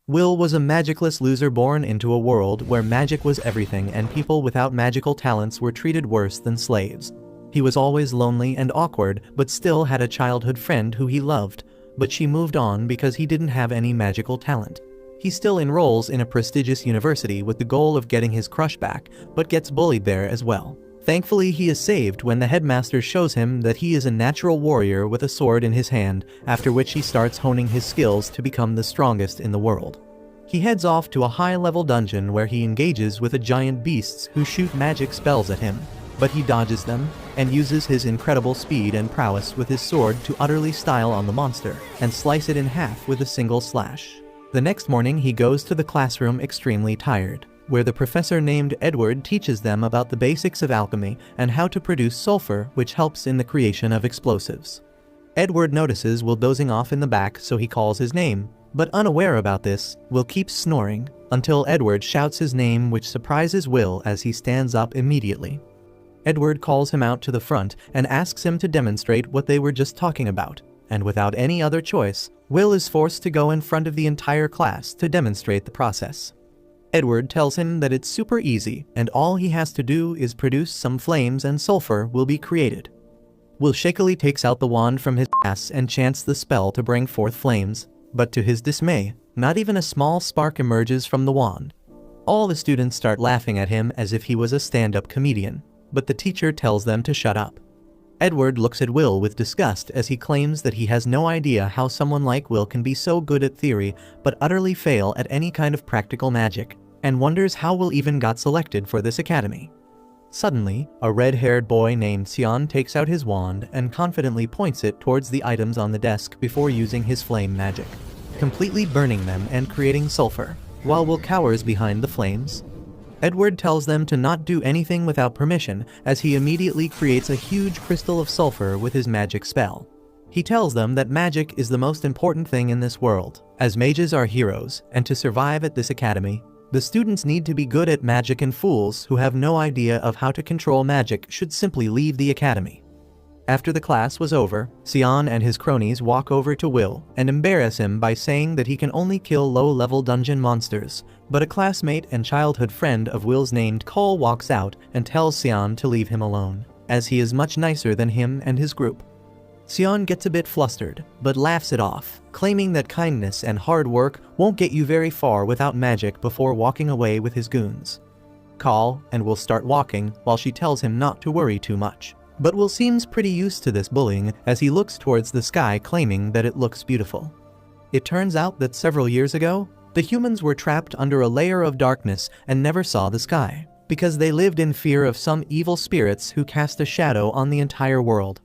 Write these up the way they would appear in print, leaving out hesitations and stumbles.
Will was a magicless loser born into a world where magic was everything and people without magical talents were treated worse than slaves. He was always lonely and awkward, but still had a childhood friend who he loved, but she moved on because he didn't have any magical talent. He still enrolls in a prestigious university with the goal of getting his crush back, but gets bullied there as well. Thankfully, he is saved when the headmaster shows him that he is a natural warrior with a sword in his hand, after which he starts honing his skills to become the strongest in the world. He heads off to a high-level dungeon where he engages with giant beasts who shoot magic spells at him, but he dodges them, and uses his incredible speed and prowess with his sword to utterly style on the monster, and slice it in half with a single slash. The next morning he goes to the classroom extremely tired, where the professor named Edward teaches them about the basics of alchemy and how to produce sulfur, which helps in the creation of explosives. Edward notices Will dozing off in the back, so he calls his name, but unaware about this, Will keeps snoring, until Edward shouts his name, which surprises Will as he stands up immediately. Edward calls him out to the front and asks him to demonstrate what they were just talking about, and without any other choice, Will is forced to go in front of the entire class to demonstrate the process. Edward tells him that it's super easy, and all he has to do is produce some flames and sulfur will be created. Will shakily takes out the wand from his ass and chants the spell to bring forth flames, but to his dismay, not even a small spark emerges from the wand. All the students start laughing at him as if he was a stand-up comedian, but the teacher tells them to shut up. Edward looks at Will with disgust as he claims that he has no idea how someone like Will can be so good at theory but utterly fail at any kind of practical magic, and wonders how Will even got selected for this academy. Suddenly, a red-haired boy named Sion takes out his wand and confidently points it towards the items on the desk before using his flame magic, completely burning them and creating sulfur, while Will cowers behind the flames. Edward tells them to not do anything without permission, as he immediately creates a huge crystal of sulfur with his magic spell. He tells them that magic is the most important thing in this world, as mages are heroes, and to survive at this academy, the students need to be good at magic, and fools who have no idea of how to control magic should simply leave the academy. After the class was over, Sion and his cronies walk over to Will and embarrass him by saying that he can only kill low-level dungeon monsters, but a classmate and childhood friend of Will's named Cole walks out and tells Sion to leave him alone, as he is much nicer than him and his group. Sion gets a bit flustered, but laughs it off, claiming that kindness and hard work won't get you very far without magic, before walking away with his goons. Cole and Will start walking while she tells him not to worry too much. But Will seems pretty used to this bullying as he looks towards the sky, claiming that it looks beautiful. It turns out that several years ago, the humans were trapped under a layer of darkness and never saw the sky, because they lived in fear of some evil spirits who cast a shadow on the entire world.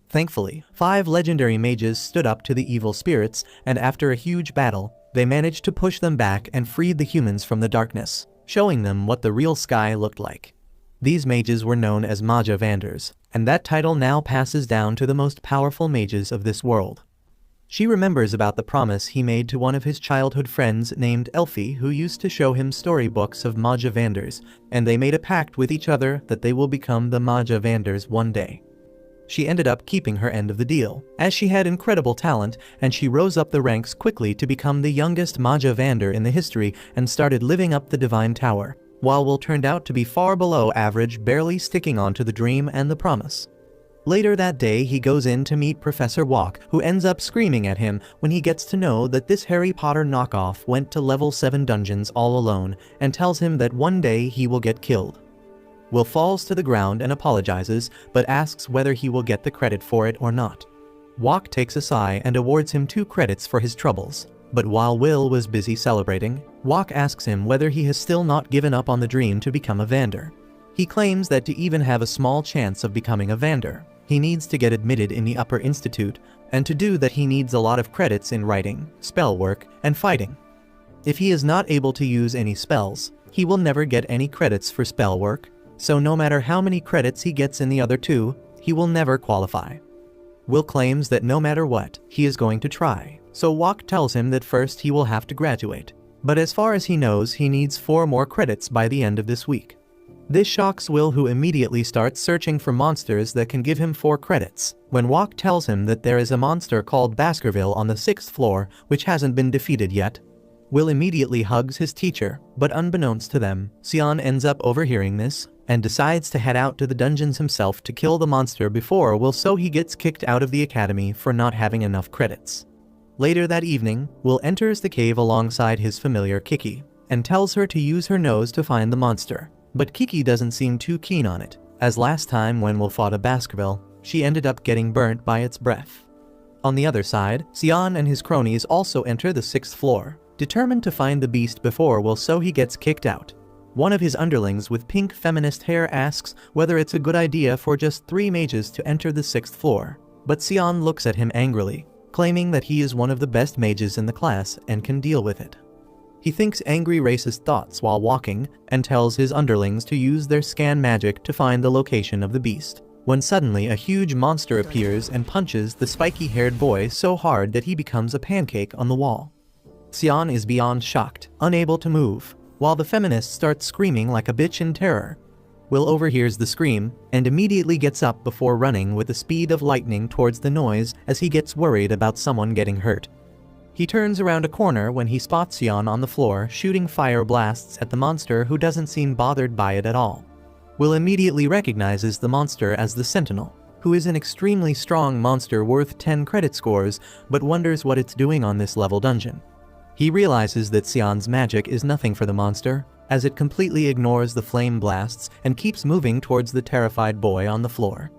Thankfully, 5 legendary mages stood up to the evil spirits, and after a huge battle, they managed to push them back and freed the humans from the darkness, showing them what the real sky looked like. These mages were known as Maja Vanders, and that title now passes down to the most powerful mages of this world. She remembers about the promise he made to one of his childhood friends named Elfie, who used to show him storybooks of Maja Vanders, and they made a pact with each other that they will become the Maja Vanders one day. She ended up keeping her end of the deal, as she had incredible talent, and she rose up the ranks quickly to become the youngest Maja Vander in the history and started living up the Divine Tower, while Will turned out to be far below average, barely sticking onto the dream and the promise. Later that day he goes in to meet Professor Walk, who ends up screaming at him when he gets to know that this Harry Potter knockoff went to level 7 dungeons all alone, and tells him that one day he will get killed. Will falls to the ground and apologizes, but asks whether he will get the credit for it or not. Walk takes a sigh and awards him 2 credits for his troubles. But while Will was busy celebrating, Walk asks him whether he has still not given up on the dream to become a Vander. He claims that to even have a small chance of becoming a Vander, he needs to get admitted in the Upper Institute, and to do that he needs a lot of credits in writing, spell work, and fighting. If he is not able to use any spells, he will never get any credits for spell work, so no matter how many credits he gets in the other 2, he will never qualify. Will claims that no matter what, he is going to try, so Walk tells him that first he will have to graduate, but as far as he knows he needs 4 more credits by the end of this week. This shocks Will, who immediately starts searching for monsters that can give him 4 credits, when Walk tells him that there is a monster called Baskerville on the 6th floor which hasn't been defeated yet. Will immediately hugs his teacher, but unbeknownst to them, Sion ends up overhearing this and decides to head out to the dungeons himself to kill the monster before Will, so he gets kicked out of the academy for not having enough credits. Later that evening, Will enters the cave alongside his familiar Kiki and tells her to use her nose to find the monster, but Kiki doesn't seem too keen on it, as last time when Will fought a Baskerville, she ended up getting burnt by its breath. On the other side, Sion and his cronies also enter the 6th floor, determined to find the beast before Will, so he gets kicked out. One of his underlings with pink feminist hair asks whether it's a good idea for just 3 mages to enter the 6th floor, but Sion looks at him angrily, claiming that he is one of the best mages in the class and can deal with it. He thinks angry racist thoughts while walking and tells his underlings to use their scan magic to find the location of the beast, when suddenly a huge monster appears and punches the spiky-haired boy so hard that he becomes a pancake on the wall. Sion is beyond shocked, unable to move, while the feminist starts screaming like a bitch in terror. Will overhears the scream and immediately gets up before running with the speed of lightning towards the noise as he gets worried about someone getting hurt. He turns around a corner when he spots Sion on the floor shooting fire blasts at the monster, who doesn't seem bothered by it at all. Will immediately recognizes the monster as the Sentinel, who is an extremely strong monster worth 10 credit scores, but wonders what it's doing on this level dungeon. He realizes that Sion's magic is nothing for the monster, as it completely ignores the flame blasts and keeps moving towards the terrified boy on the floor.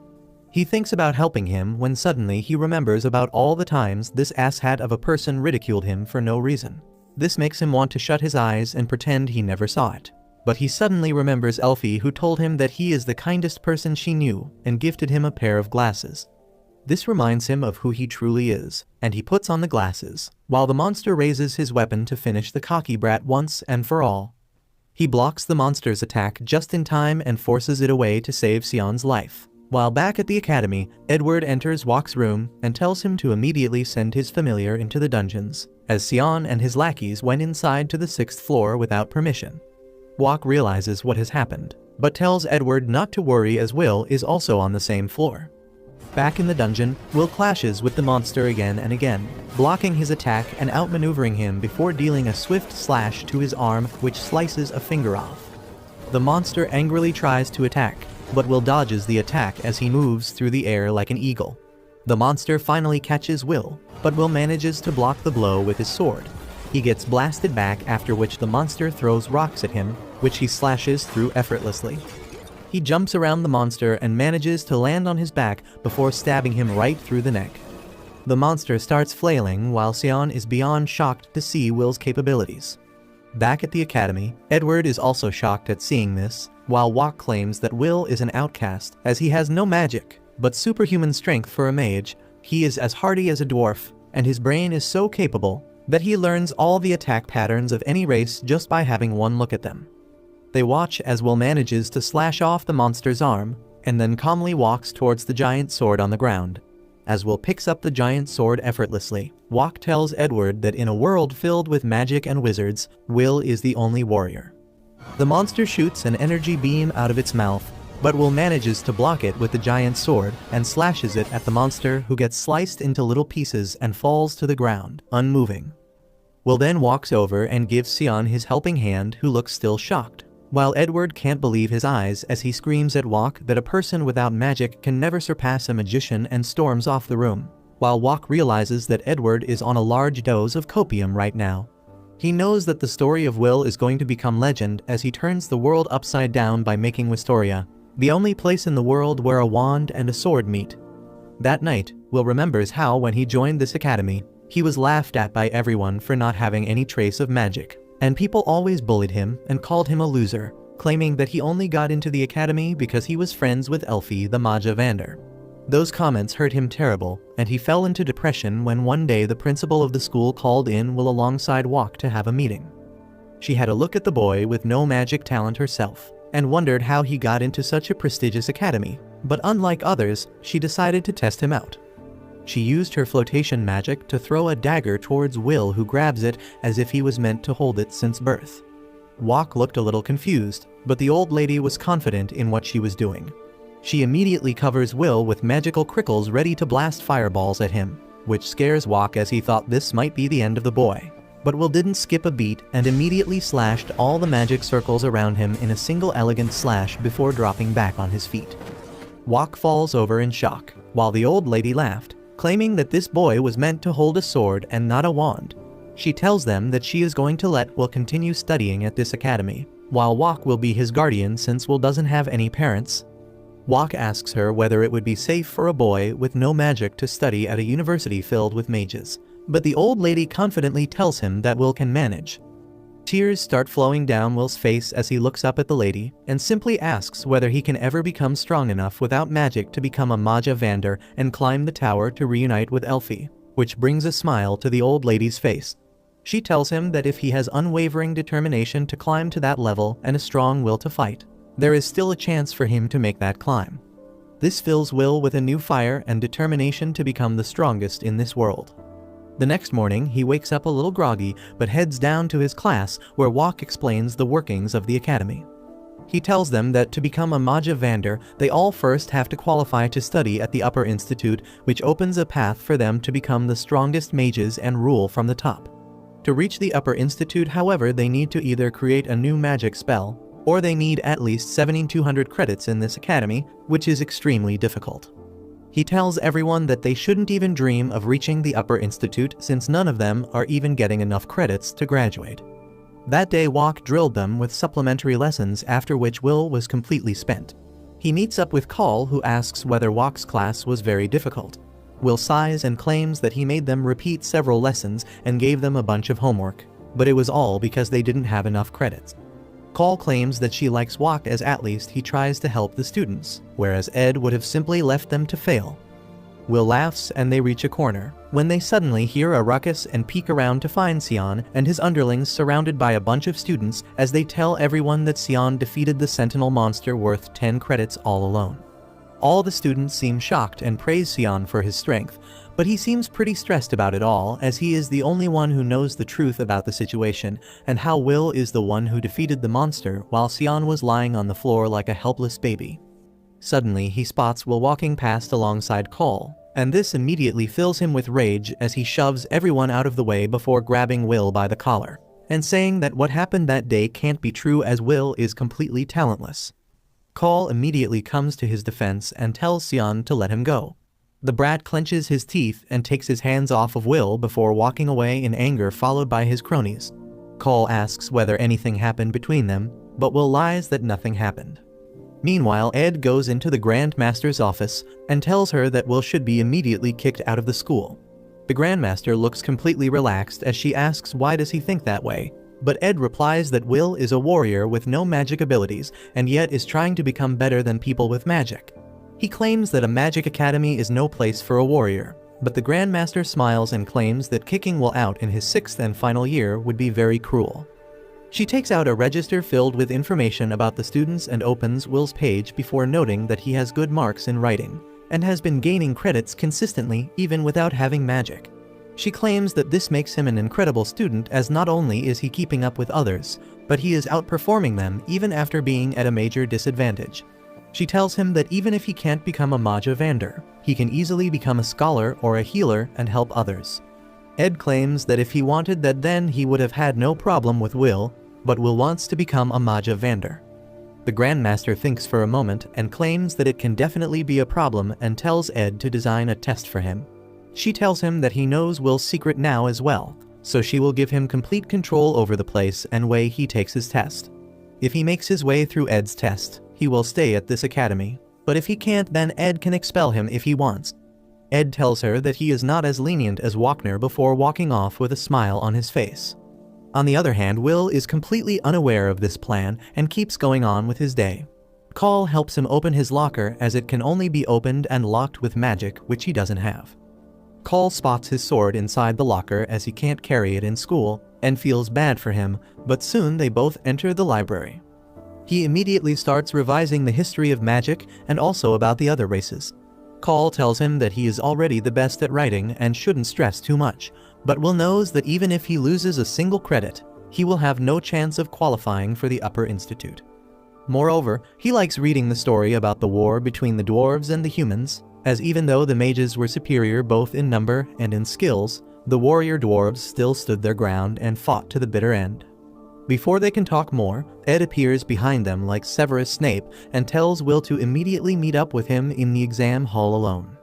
He thinks about helping him when suddenly he remembers about all the times this asshat of a person ridiculed him for no reason. This makes him want to shut his eyes and pretend he never saw it. But he suddenly remembers Elfie, who told him that he is the kindest person she knew and gifted him a pair of glasses. This reminds him of who he truly is, and he puts on the glasses, while the monster raises his weapon to finish the cocky brat once and for all. He blocks the monster's attack just in time and forces it away to save Sion's life. While back at the academy, Edward enters Walk's room and tells him to immediately send his familiar into the dungeons, as Sion and his lackeys went inside to the 6th floor without permission. Walk realizes what has happened, but tells Edward not to worry as Will is also on the same floor. Back in the dungeon, Will clashes with the monster again and again, blocking his attack and outmaneuvering him before dealing a swift slash to his arm which slices a finger off. The monster angrily tries to attack, but Will dodges the attack as he moves through the air like an eagle. The monster finally catches Will, but Will manages to block the blow with his sword. He gets blasted back, after which the monster throws rocks at him, which he slashes through effortlessly. He jumps around the monster and manages to land on his back before stabbing him right through the neck. The monster starts flailing while Sion is beyond shocked to see Will's capabilities. Back at the academy, Edward is also shocked at seeing this, while Walk claims that Will is an outcast as he has no magic, but superhuman strength for a mage. He is as hardy as a dwarf, and his brain is so capable that he learns all the attack patterns of any race just by having one look at them. They watch as Will manages to slash off the monster's arm, and then calmly walks towards the giant sword on the ground. As Will picks up the giant sword effortlessly, Walk tells Edward that in a world filled with magic and wizards, Will is the only warrior. The monster shoots an energy beam out of its mouth, but Will manages to block it with the giant sword and slashes it at the monster, who gets sliced into little pieces and falls to the ground, unmoving. Will then walks over and gives Sion his helping hand, who looks still shocked, while Edward can't believe his eyes as he screams at Walk that a person without magic can never surpass a magician and storms off the room, while Walk realizes that Edward is on a large dose of copium right now. He knows that the story of Will is going to become legend as he turns the world upside down by making Wisteria the only place in the world where a wand and a sword meet. That night, Will remembers how when he joined this academy, he was laughed at by everyone for not having any trace of magic, and people always bullied him and called him a loser, claiming that he only got into the academy because he was friends with Elfie the Maja Vander. Those comments hurt him terrible, and he fell into depression when one day the principal of the school called in Will alongside Walk to have a meeting. She had a look at the boy with no magic talent herself, and wondered how he got into such a prestigious academy, but unlike others, she decided to test him out. She used her flotation magic to throw a dagger towards Will, who grabs it as if he was meant to hold it since birth. Walk looked a little confused, but the old lady was confident in what she was doing. She immediately covers Will with magical crickles ready to blast fireballs at him, which scares Walk as he thought this might be the end of the boy. But Will didn't skip a beat and immediately slashed all the magic circles around him in a single elegant slash before dropping back on his feet. Wok falls over in shock, while the old lady laughed, claiming that this boy was meant to hold a sword and not a wand. She tells them that she is going to let Will continue studying at this academy, while Wok will be his guardian since Will doesn't have any parents. Wok asks her whether it would be safe for a boy with no magic to study at a university filled with mages, but the old lady confidently tells him that Will can manage. Tears start flowing down Will's face as he looks up at the lady and simply asks whether he can ever become strong enough without magic to become a Maja Vander and climb the tower to reunite with Elfie, which brings a smile to the old lady's face. She tells him that if he has unwavering determination to climb to that level and a strong will to fight, there is still a chance for him to make that climb. This fills Will with a new fire and determination to become the strongest in this world. The next morning, he wakes up a little groggy but heads down to his class where Wok explains the workings of the academy. He tells them that to become a Maja Vander, they all first have to qualify to study at the Upper Institute, which opens a path for them to become the strongest mages and rule from the top. To reach the Upper Institute, however, they need to either create a new magic spell, or they need at least 7,200 credits in this academy, which is extremely difficult. He tells everyone that they shouldn't even dream of reaching the Upper Institute since none of them are even getting enough credits to graduate. That day Wok drilled them with supplementary lessons, after which Will was completely spent. He meets up with Call, who asks whether Wok's class was very difficult. Will sighs and claims that he made them repeat several lessons and gave them a bunch of homework, but it was all because they didn't have enough credits. Call claims that she likes Wok as at least he tries to help the students, whereas Ed would have simply left them to fail. Will laughs and they reach a corner, when they suddenly hear a ruckus and peek around to find Sion and his underlings surrounded by a bunch of students as they tell everyone that Sion defeated the Sentinel monster worth 10 credits all alone. All the students seem shocked and praise Sion for his strength, but he seems pretty stressed about it all as he is the only one who knows the truth about the situation and how Will is the one who defeated the monster while Sion was lying on the floor like a helpless baby. Suddenly he spots Will walking past alongside Call, and this immediately fills him with rage as he shoves everyone out of the way before grabbing Will by the collar and saying that what happened that day can't be true as Will is completely talentless. Call immediately comes to his defense and tells Sion to let him go. The brat clenches his teeth and takes his hands off of Will before walking away in anger, followed by his cronies. Call asks whether anything happened between them, but Will lies that nothing happened. Meanwhile, Ed goes into the Grand Master's office and tells her that Will should be immediately kicked out of the school. The Grand Master looks completely relaxed as she asks why does he think that way, but Ed replies that Will is a warrior with no magic abilities and yet is trying to become better than people with magic. He claims that a magic academy is no place for a warrior, but the Grand Master smiles and claims that kicking Will out in his 6th and final year would be very cruel. She takes out a register filled with information about the students and opens Will's page before noting that he has good marks in writing and has been gaining credits consistently even without having magic. She claims that this makes him an incredible student as not only is he keeping up with others, but he is outperforming them even after being at a major disadvantage. She tells him that even if he can't become a Maja Vander, he can easily become a scholar or a healer and help others. Ed claims that if he wanted that then he would have had no problem with Will, but Will wants to become a Maja Vander. The Grandmaster thinks for a moment and claims that it can definitely be a problem and tells Ed to design a test for him. She tells him that he knows Will's secret now as well, so she will give him complete control over the place and way he takes his test. If he makes his way through Ed's test, he will stay at this academy, but if he can't then Ed can expel him if he wants. Ed tells her that he is not as lenient as Wokner before walking off with a smile on his face. On the other hand, Will is completely unaware of this plan and keeps going on with his day. Call helps him open his locker as it can only be opened and locked with magic, which he doesn't have. Call spots his sword inside the locker as he can't carry it in school and feels bad for him, but soon they both enter the library. He immediately starts revising the history of magic and also about the other races. Call tells him that he is already the best at writing and shouldn't stress too much, but Will knows that even if he loses a single credit, he will have no chance of qualifying for the Upper Institute. Moreover, he likes reading the story about the war between the dwarves and the humans, as even though the mages were superior both in number and in skills, The warrior dwarves still stood their ground and fought to the bitter end. Before they can talk more, Ed appears behind them like Severus Snape and tells Will to immediately meet up with him in the exam hall alone.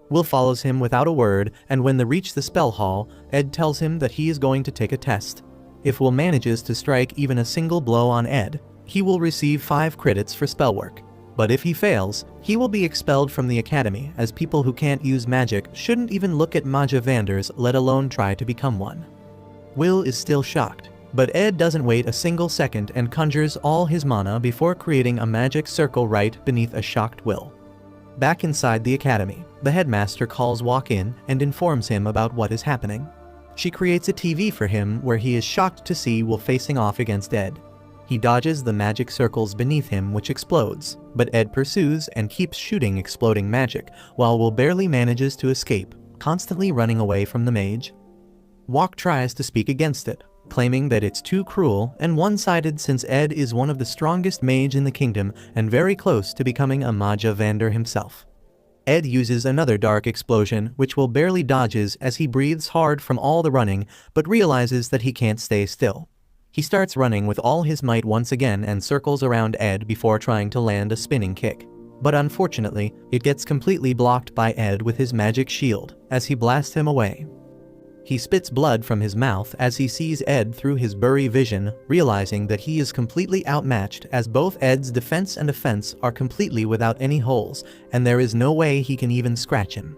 Will follows him without a word, and when they reach the spell hall, Ed tells him that he is going to take a test. If Will manages to strike even a single blow on Ed, he will receive 5 credits for spell work. But if he fails, he will be expelled from the academy, as people who can't use magic shouldn't even look at Maja Vanders, let alone try to become one. Will is still shocked, but Ed doesn't wait a single second and conjures all his mana before creating a magic circle right beneath a shocked Will. Back inside the academy, the headmaster calls Walk in and informs him about what is happening. She creates a TV for him where he is shocked to see Will facing off against Ed. He dodges the magic circles beneath him, which explodes, but Ed pursues and keeps shooting exploding magic, while Will barely manages to escape, constantly running away from the mage. Walk tries to speak against it, claiming that it's too cruel and one-sided since Ed is one of the strongest mage in the kingdom and very close to becoming a Maja Vander himself. Ed uses another dark explosion, which Will barely dodges as he breathes hard from all the running, but realizes that he can't stay still. He starts running with all his might once again and circles around Ed before trying to land a spinning kick. But unfortunately, it gets completely blocked by Ed with his magic shield, as he blasts him away. He spits blood from his mouth as he sees Ed through his blurry vision, realizing that he is completely outmatched as both Ed's defense and offense are completely without any holes, and there is no way he can even scratch him.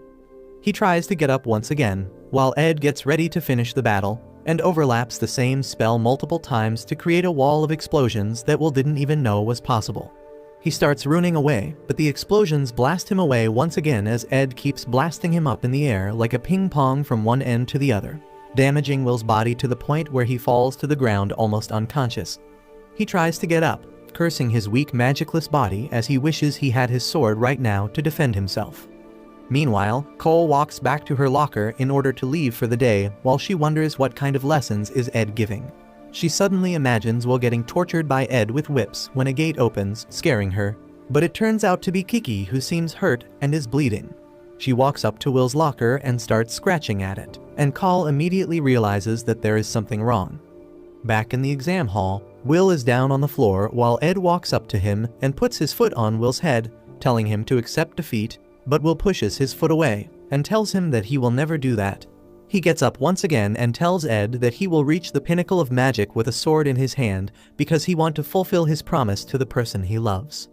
He tries to get up once again, while Ed gets ready to finish the battle, and overlaps the same spell multiple times to create a wall of explosions that Will didn't even know was possible. He starts running away, but the explosions blast him away once again as Ed keeps blasting him up in the air like a ping pong from one end to the other, damaging Will's body to the point where he falls to the ground almost unconscious. He tries to get up, cursing his weak magicless body as he wishes he had his sword right now to defend himself. Meanwhile, Cole walks back to her locker in order to leave for the day while she wonders what kind of lessons is Ed giving. She suddenly imagines Will getting tortured by Ed with whips when a gate opens, scaring her, but it turns out to be Kiki who seems hurt and is bleeding. She walks up to Will's locker and starts scratching at it, and Cole immediately realizes that there is something wrong. Back in the exam hall, Will is down on the floor while Ed walks up to him and puts his foot on Will's head, telling him to accept defeat, but Will pushes his foot away and tells him that he will never do that. He gets up once again and tells Ed that he will reach the pinnacle of magic with a sword in his hand because he wants to fulfill his promise to the person he loves.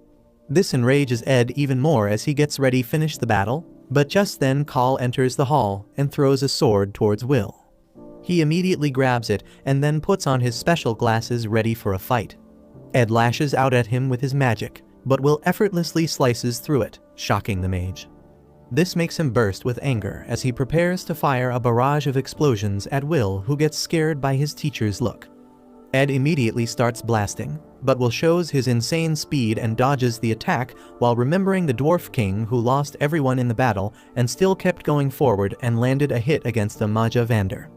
This enrages Ed even more as he gets ready to finish the battle, but just then Cole enters the hall and throws a sword towards Will. He immediately grabs it and then puts on his special glasses ready for a fight. Ed lashes out at him with his magic, but Will effortlessly slices through it, shocking the mage. This makes him burst with anger as he prepares to fire a barrage of explosions at Will, who gets scared by his teacher's look. Ed immediately starts blasting, but Will shows his insane speed and dodges the attack while remembering the Dwarf King who lost everyone in the battle and still kept going forward and landed a hit against the Maja Vander.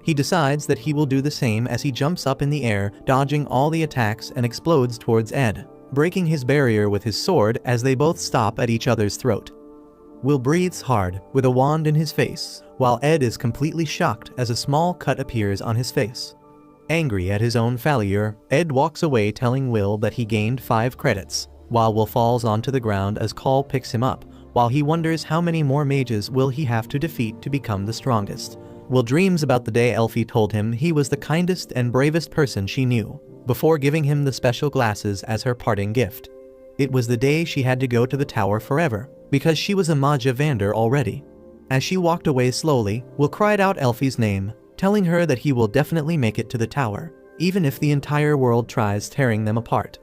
He decides that he will do the same as he jumps up in the air, dodging all the attacks and explodes towards Ed, breaking his barrier with his sword as they both stop at each other's throat. Will breathes hard, with a wand in his face, while Ed is completely shocked as a small cut appears on his face. Angry at his own failure, Ed walks away telling Will that he gained 5 credits, while Will falls onto the ground as Cole picks him up, while he wonders how many more mages will he have to defeat to become the strongest. Will dreams about the day Elfie told him he was the kindest and bravest person she knew, before giving him the special glasses as her parting gift. It was the day she had to go to the tower forever, because she was a Maja Vander already. As she walked away slowly, Will cried out Elfie's name, telling her that he will definitely make it to the tower, even if the entire world tries tearing them apart.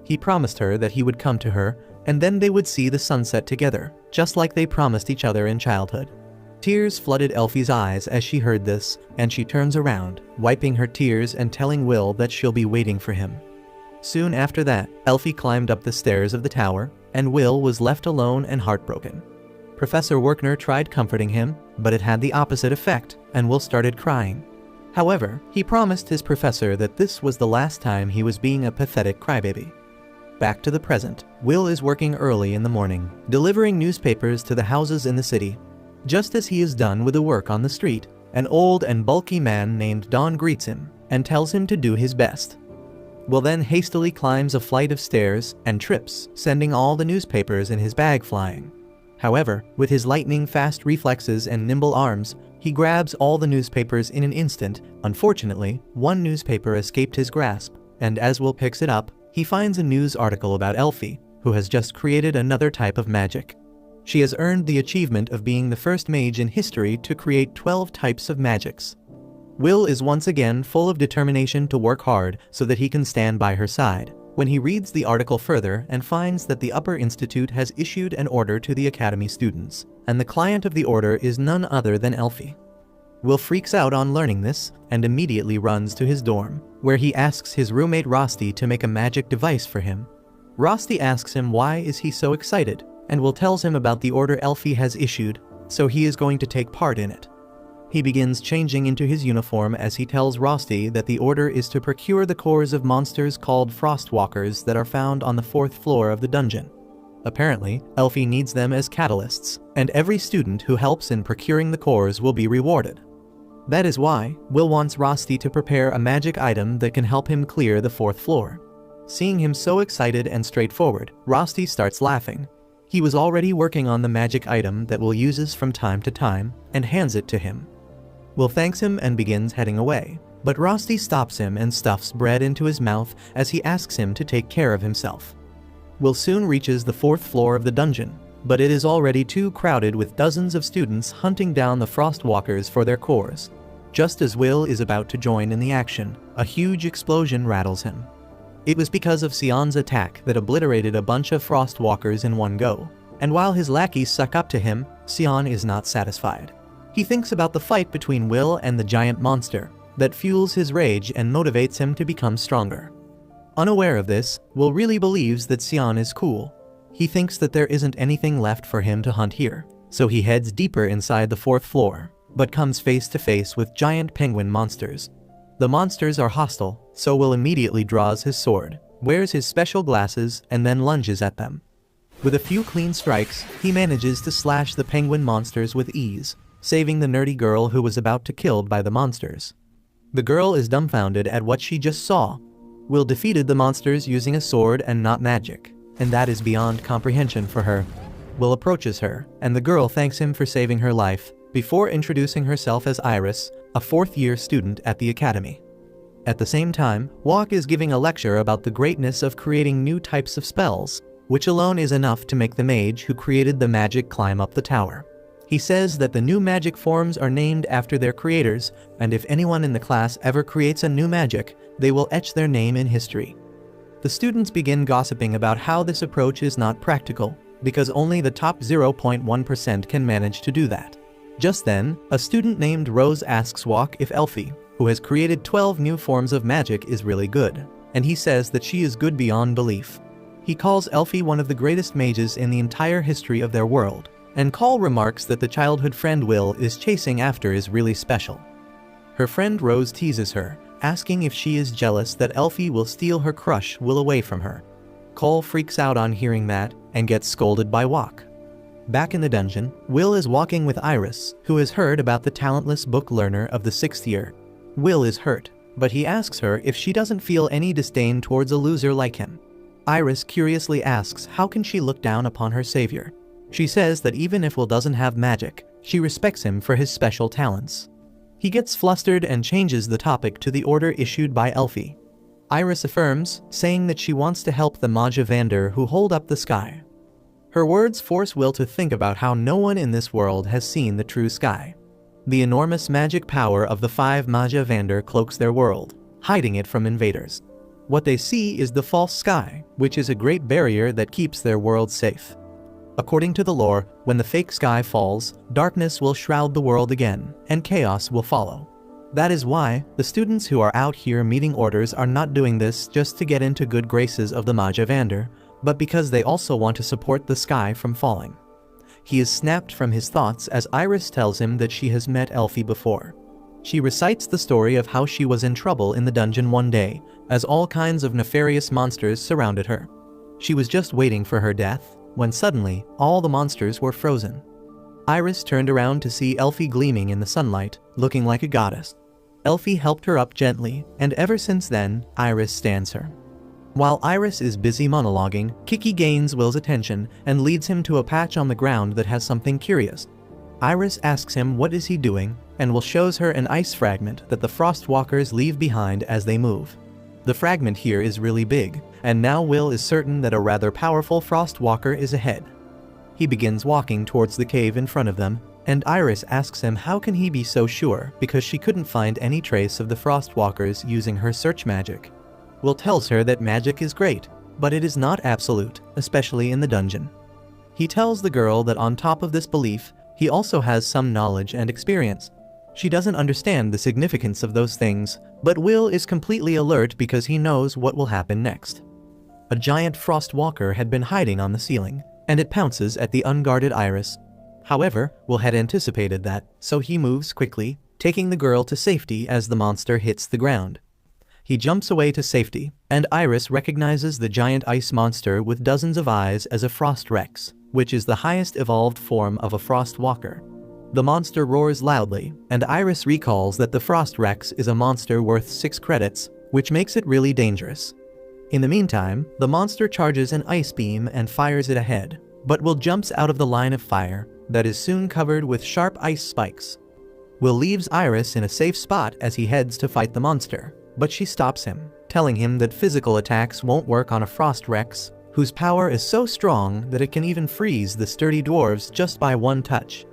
He promised her that he would come to her, and then they would see the sunset together, just like they promised each other in childhood. Tears flooded Elfie's eyes as she heard this, and she turns around, wiping her tears and telling Will that she'll be waiting for him. Soon after that, Elfie climbed up the stairs of the tower, and Will was left alone and heartbroken. Professor Werkner tried comforting him, but it had the opposite effect, and Will started crying. However, he promised his professor that this was the last time he was being a pathetic crybaby. Back to the present, Will is working early in the morning, delivering newspapers to the houses in the city. Just as he is done with the work on the street, An old and bulky man named Don greets him and tells him to do his best. Will then hastily climbs a flight of stairs and trips, sending all the newspapers in his bag flying. However, with his lightning-fast reflexes and nimble arms, he grabs all the newspapers in an instant. Unfortunately, one newspaper escaped his grasp, and as Will picks it up, he finds a news article about Elfie, who has just created another type of magic. She has earned the achievement of being the first mage in history to create 12 types of magics. Will is once again full of determination to work hard so that he can stand by her side, when he reads the article further and finds that the Upper Institute has issued an order to the Academy students, and the client of the order is none other than Elfie. Will freaks out on learning this and immediately runs to his dorm, where he asks his roommate Rosti to make a magic device for him. Rosti asks him why is he so excited, and Will tells him about the order Elfie has issued, so he is going to take part in it. He begins changing into his uniform as he tells Rosti that the order is to procure the cores of monsters called Frostwalkers that are found on the 4th floor of the dungeon. Apparently, Elfie needs them as catalysts, and every student who helps in procuring the cores will be rewarded. That is why Will wants Rosti to prepare a magic item that can help him clear the 4th floor. Seeing him so excited and straightforward, Rosti starts laughing. He was already working on the magic item that Will uses from time to time, and hands it to him. Will thanks him and begins heading away, but Rosti stops him and stuffs bread into his mouth as he asks him to take care of himself. Will soon reaches the 4th floor of the dungeon, but it is already too crowded with dozens of students hunting down the Frostwalkers for their cores. Just as Will is about to join in the action, a huge explosion rattles him. It was because of Sion's attack that obliterated a bunch of Frostwalkers in one go, and while his lackeys suck up to him, Sion is not satisfied. He thinks about the fight between Will and the giant monster that fuels his rage and motivates him to become stronger. Unaware of this, Will really believes that Sion is cool. He thinks that there isn't anything left for him to hunt here, so he heads deeper inside the 4th floor, but comes face to face with giant penguin monsters. The monsters are hostile, so Will immediately draws his sword, wears his special glasses, and then lunges at them. With a few clean strikes, he manages to slash the penguin monsters with ease, saving the nerdy girl who was about to be killed by the monsters. The girl is dumbfounded at what she just saw. Will defeated the monsters using a sword and not magic, and that is beyond comprehension for her. Will approaches her, and the girl thanks him for saving her life, before introducing herself as Iris, a 4th-year student at the academy. At the same time, Walk is giving a lecture about the greatness of creating new types of spells, which alone is enough to make the mage who created the magic climb up the tower. He says that the new magic forms are named after their creators, and if anyone in the class ever creates a new magic, they will etch their name in history. The students begin gossiping about how this approach is not practical, because only the top 0.1% can manage to do that. Just then, a student named Rose asks Walk if Elfie, who has created 12 new forms of magic, is really good, and he says that she is good beyond belief. He calls Elfie one of the greatest mages in the entire history of their world, and Call remarks that the childhood friend Will is chasing after is really special. Her friend Rose teases her, asking if she is jealous that Elfie will steal her crush Will away from her. Cole freaks out on hearing that, and gets scolded by Walk. Back in the dungeon, Will is walking with Iris, who has heard about the talentless book learner of the 6th year. Will is hurt, but he asks her if she doesn't feel any disdain towards a loser like him. Iris curiously asks how can she look down upon her savior. She says that even if Will doesn't have magic, she respects him for his special talents. He gets flustered and changes the topic to the order issued by Elfie. Iris affirms, saying that she wants to help the Majavander who hold up the sky. Her words force Will to think about how no one in this world has seen the true sky. The enormous magic power of the 5 Majavander cloaks their world, hiding it from invaders. What they see is the false sky, which is a great barrier that keeps their world safe. According to the lore, when the fake sky falls, darkness will shroud the world again, and chaos will follow. That is why the students who are out here meeting orders are not doing this just to get into good graces of the Majavander, but because they also want to support the sky from falling. He is snapped from his thoughts as Iris tells him that she has met Elfie before. She recites the story of how she was in trouble in the dungeon one day, as all kinds of nefarious monsters surrounded her. She was just waiting for her death, when suddenly, all the monsters were frozen. Iris turned around to see Elfie gleaming in the sunlight, looking like a goddess. Elfie helped her up gently, and ever since then, Iris stands her. While Iris is busy monologuing, Kiki gains Will's attention and leads him to a patch on the ground that has something curious. Iris asks him what is he doing, and Will shows her an ice fragment that the Frostwalkers leave behind as they move. The fragment here is really big, and now Will is certain that a rather powerful Frostwalker is ahead. He begins walking towards the cave in front of them, and Iris asks him how can he be so sure because she couldn't find any trace of the Frostwalkers using her search magic. Will tells her that magic is great, but it is not absolute, especially in the dungeon. He tells the girl that on top of this belief, he also has some knowledge and experience. She doesn't understand the significance of those things, but Will is completely alert because he knows what will happen next. A giant Frostwalker had been hiding on the ceiling, and it pounces at the unguarded Iris. However, Will had anticipated that, so he moves quickly, taking the girl to safety as the monster hits the ground. He jumps away to safety, and Iris recognizes the giant ice monster with dozens of eyes as a Frost Rex, which is the highest evolved form of a Frostwalker. The monster roars loudly, and Iris recalls that the Frost Rex is a monster worth 6 credits, which makes it really dangerous. In the meantime, the monster charges an ice beam and fires it ahead, but Will jumps out of the line of fire that is soon covered with sharp ice spikes. Will leaves Iris in a safe spot as he heads to fight the monster, but she stops him, telling him that physical attacks won't work on a Frost Rex, whose power is so strong that it can even freeze the sturdy dwarves just by one touch.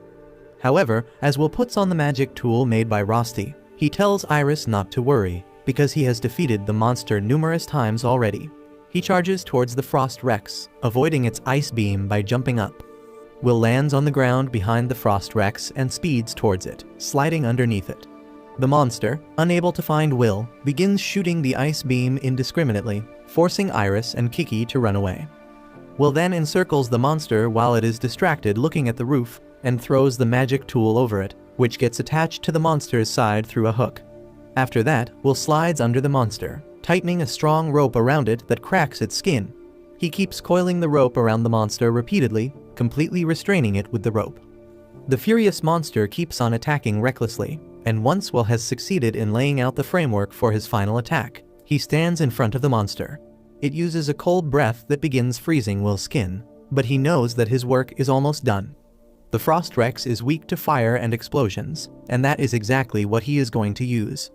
However, as Will puts on the magic tool made by Rosti, he tells Iris not to worry, because he has defeated the monster numerous times already. He charges towards the Frost Rex, avoiding its ice beam by jumping up. Will lands on the ground behind the Frost Rex and speeds towards it, sliding underneath it. The monster, unable to find Will, begins shooting the ice beam indiscriminately, forcing Iris and Kiki to run away. Will then encircles the monster while it is distracted looking at the roof, and throws the magic tool over it, which gets attached to the monster's side through a hook. After that, Will slides under the monster, tightening a strong rope around it that cracks its skin. He keeps coiling the rope around the monster repeatedly, completely restraining it with the rope. The furious monster keeps on attacking recklessly, and once Will has succeeded in laying out the framework for his final attack, he stands in front of the monster. It uses a cold breath that begins freezing Will's skin, but he knows that his work is almost done. The Frost Rex is weak to fire and explosions, and that is exactly what he is going to use.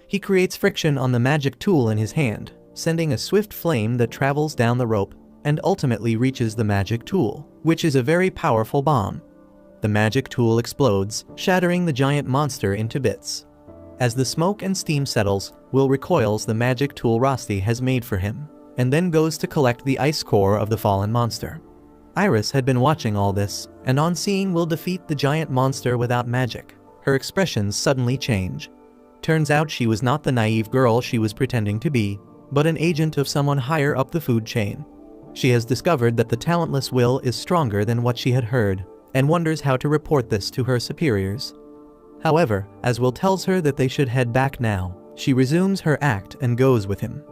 He creates friction on the magic tool in his hand, sending a swift flame that travels down the rope and ultimately reaches the magic tool, which is a very powerful bomb. The magic tool explodes, shattering the giant monster into bits. As the smoke and steam settles, Will recoils the magic tool Rosti has made for him, and then goes to collect the ice core of the fallen monster. Iris had been watching all this, and on seeing Will defeat the giant monster without magic, her expressions suddenly change. Turns out she was not the naive girl she was pretending to be, but an agent of someone higher up the food chain. She has discovered that the talentless Will is stronger than what she had heard, and wonders how to report this to her superiors. However, as Will tells her that they should head back now, she resumes her act and goes with him.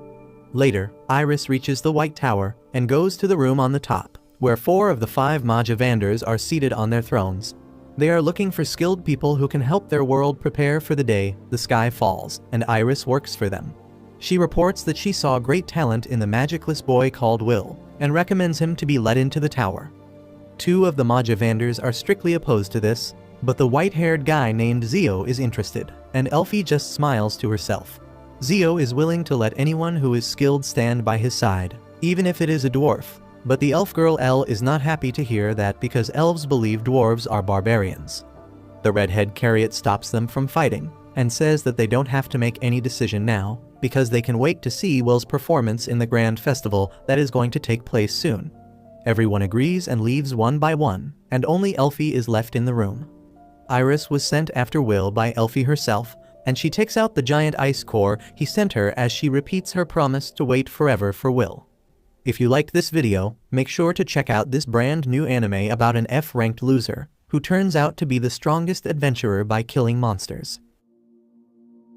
Later, Iris reaches the White Tower and goes to the room on the top, where 4 of the 5 Majavanders are seated on their thrones. They are looking for skilled people who can help their world prepare for the day the sky falls, and Iris works for them. She reports that she saw great talent in the magicless boy called Will, and recommends him to be let into the tower. 2 of the Majavanders are strictly opposed to this, but the white-haired guy named Zio is interested, and Elfie just smiles to herself. Zio is willing to let anyone who is skilled stand by his side, even if it is a dwarf, but the elf girl Elle is not happy to hear that because elves believe dwarves are barbarians. The redhead Carriot stops them from fighting, and says that they don't have to make any decision now, because they can wait to see Will's performance in the grand festival that is going to take place soon. Everyone agrees and leaves one by one, and only Elfie is left in the room. Iris was sent after Will by Elfie herself, and she takes out the giant ice core he sent her as she repeats her promise to wait forever for Will. If you liked this video, make sure to check out this brand new anime about an F-ranked loser, who turns out to be the strongest adventurer by killing monsters.